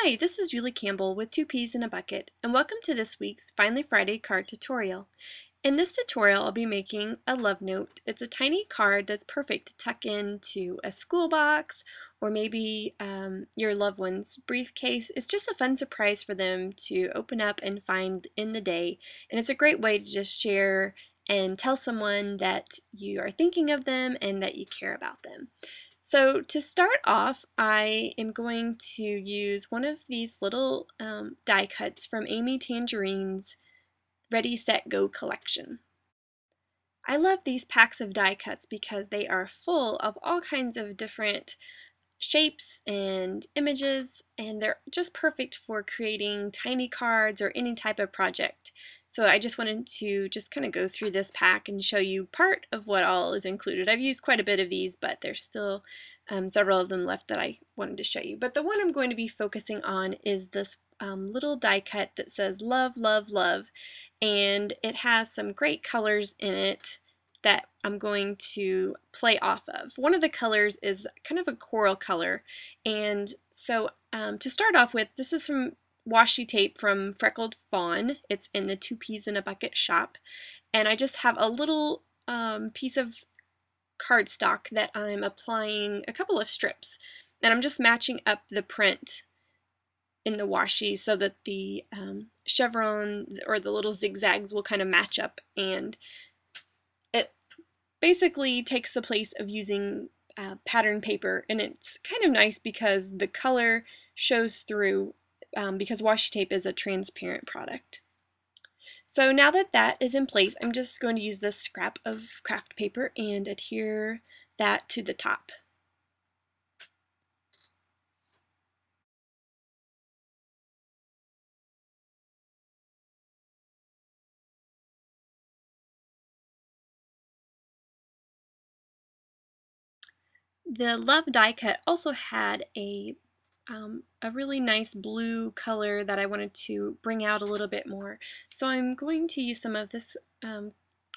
Hi, this is Julie Campbell with Two Peas in a Bucket, and welcome to this week's Finally Friday card tutorial. In this tutorial, I'll be making a love note. It's a tiny card that's perfect to tuck into a school box or maybe your loved one's briefcase. It's just a fun surprise for them to open up and find in the day, and it's a great way to just share and tell someone that you are thinking of them and that you care about them. So to start off, I am going to use one of these little die cuts from Amy Tangerine's Ready, Set, Go collection. I love these packs of die cuts because they are full of all kinds of different shapes and images, and they're just perfect for creating tiny cards or any type of project. So I just wanted to just kind of go through this pack and show you part of what all is included. I've used quite a bit of these, but there's still several of them left that I wanted to show you. But the one I'm going to be focusing on is this little die cut that says love, love, love, and it has some great colors in it that I'm going to play off of. One of the colors is kind of a coral color, and so to start off with, this is some washi tape from Freckled Fawn. It's in the Two Peas in a Bucket shop, and I just have a little piece of cardstock that I'm applying a couple of strips, and I'm just matching up the print in the washi so that the chevrons or the little zigzags will kind of match up, and it basically takes the place of using pattern paper, and it's kind of nice because the color shows through because washi tape is a transparent product. So now that that is in place, I'm just going to use this scrap of craft paper and adhere that to the top. The Love die cut also had a really nice blue color that I wanted to bring out a little bit more. So I'm going to use some of this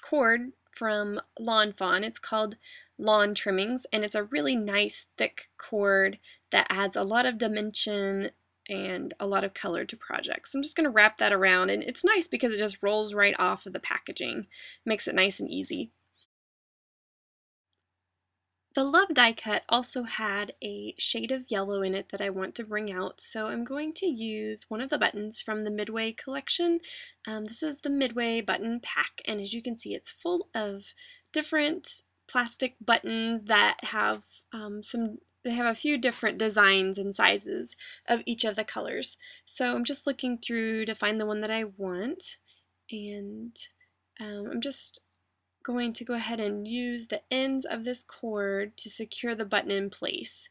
cord from Lawn Fawn. It's called Lawn Trimmings, and it's a really nice thick cord that adds a lot of dimension and a lot of color to projects. I'm just going to wrap that around, and it's nice because it just rolls right off of the packaging. Makes it nice and easy. The Love die cut also had a shade of yellow in it that I want to bring out, so I'm going to use one of the buttons from the Midway collection. This is the Midway button pack, and as you can see, it's full of different plastic buttons that have they have a few different designs and sizes of each of the colors. So I'm just looking through to find the one that I want, and I'm just going to go ahead and use the ends of this cord to secure the button in place.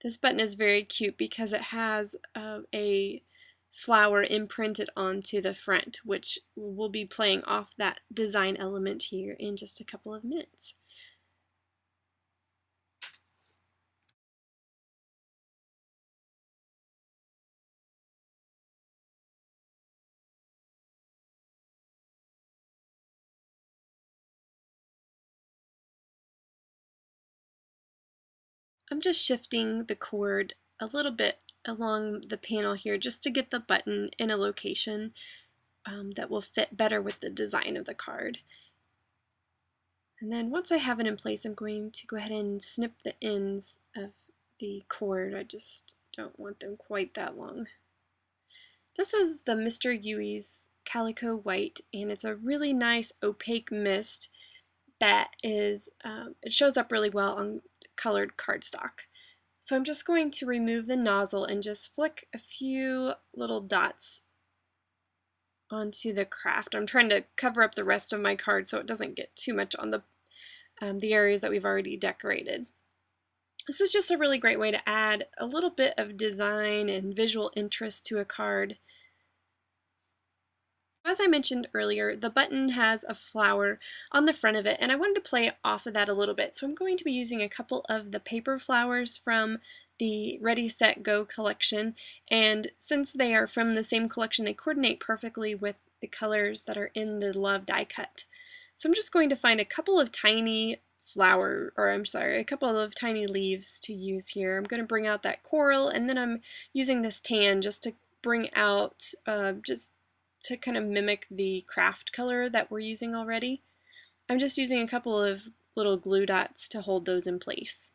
This button is very cute because it has a flower imprinted onto the front, which we'll be playing off that design element here in just a couple of minutes. I'm just shifting the cord a little bit along the panel here just to get the button in a location that will fit better with the design of the card. And then once I have it in place, I'm going to go ahead and snip the ends of the cord. I just don't want them quite that long. This is the Mr. Yui's Calico White, and it's a really nice opaque mist that is, it shows up really well on colored cardstock. So I'm just going to remove the nozzle and just flick a few little dots onto the craft. I'm trying to cover up the rest of my card so it doesn't get too much on the areas that we've already decorated. This is just a really great way to add a little bit of design and visual interest to a card. As I mentioned earlier, the button has a flower on the front of it, and I wanted to play off of that a little bit. So I'm going to be using a couple of the paper flowers from the Ready, Set, Go collection, and since they are from the same collection, they coordinate perfectly with the colors that are in the Love die cut. So I'm just going to find a couple of tiny flower, or I'm sorry, a couple of tiny leaves to use here. I'm going to bring out that coral, and then I'm using this tan just to bring out, just to kind of mimic the craft color that we're using already. I'm just using a couple of little glue dots to hold those in place.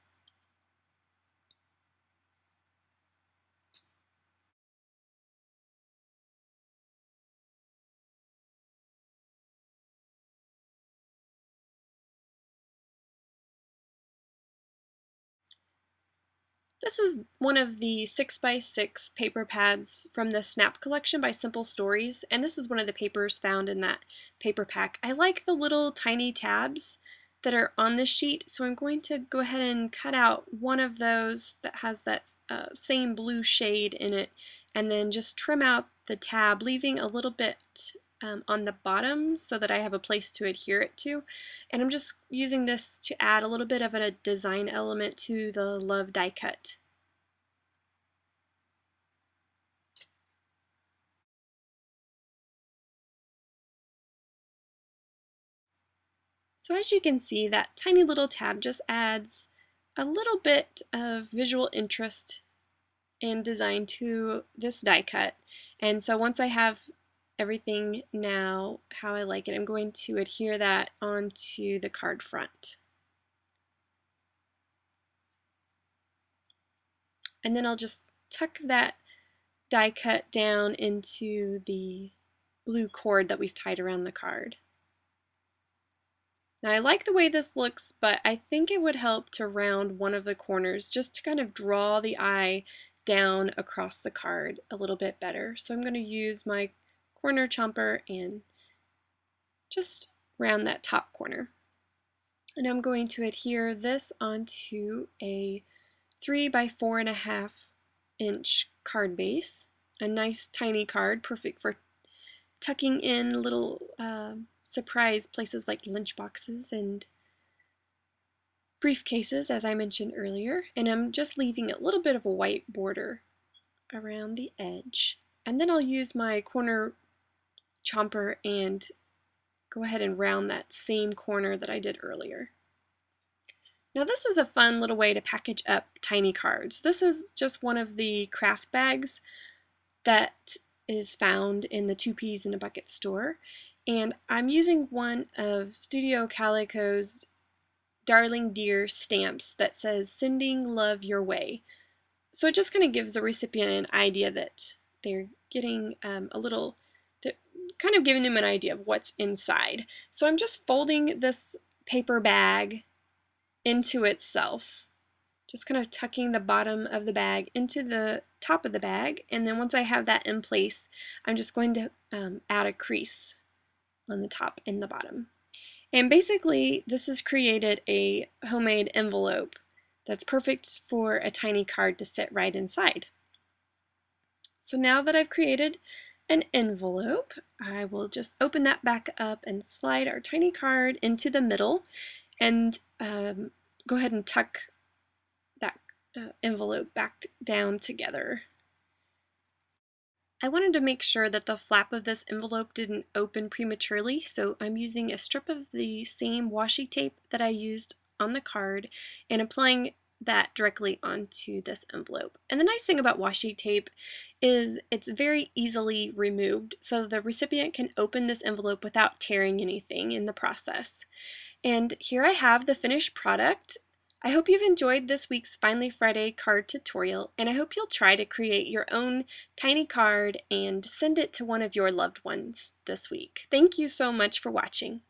This is one of the 6x6 paper pads from the Snap collection by Simple Stories, and this is one of the papers found in that paper pack. I like the little tiny tabs that are on this sheet, so I'm going to go ahead and cut out one of those that has that same blue shade in it, and then just trim out the tab, leaving a little bit on the bottom so that I have a place to adhere it to. And I'm just using this to add a little bit of a design element to the Love die cut. So as you can see, that tiny little tab just adds a little bit of visual interest and design to this die cut. And so once I have everything now how I like it, I'm going to adhere that onto the card front. And then I'll just tuck that die cut down into the blue cord that we've tied around the card. Now I like the way this looks, but I think it would help to round one of the corners just to kind of draw the eye down across the card a little bit better. So I'm going to use my corner chomper and just round that top corner. And I'm going to adhere this onto a 3 by 4.5 inch card base. A nice tiny card, perfect for tucking in little surprise places like lunch boxes and briefcases, as I mentioned earlier. And I'm just leaving a little bit of a white border around the edge. And then I'll use my corner chomper and go ahead and round that same corner that I did earlier. Now this is a fun little way to package up tiny cards. This is just one of the craft bags that is found in the 2 Peas in a Bucket store, and I'm using one of Studio Calico's Darling Dear stamps that says "Sending Love Your Way." So it just kind of gives the recipient an idea that they're getting kind of giving them an idea of what's inside. So I'm just folding this paper bag into itself, just kind of tucking the bottom of the bag into the top of the bag, and then once I have that in place, I'm just going to add a crease on the top and the bottom. And basically this has created a homemade envelope that's perfect for a tiny card to fit right inside. So now that I've created an envelope, I will just open that back up and slide our tiny card into the middle and go ahead and tuck that envelope back down together. I wanted to make sure that the flap of this envelope didn't open prematurely, so I'm using a strip of the same washi tape that I used on the card and applying that directly onto this envelope. And the nice thing about washi tape is it's very easily removed, so the recipient can open this envelope without tearing anything in the process. And here I have the finished product. I hope you've enjoyed this week's Finally Friday card tutorial, and I hope you'll try to create your own tiny card and send it to one of your loved ones this week. Thank you so much for watching.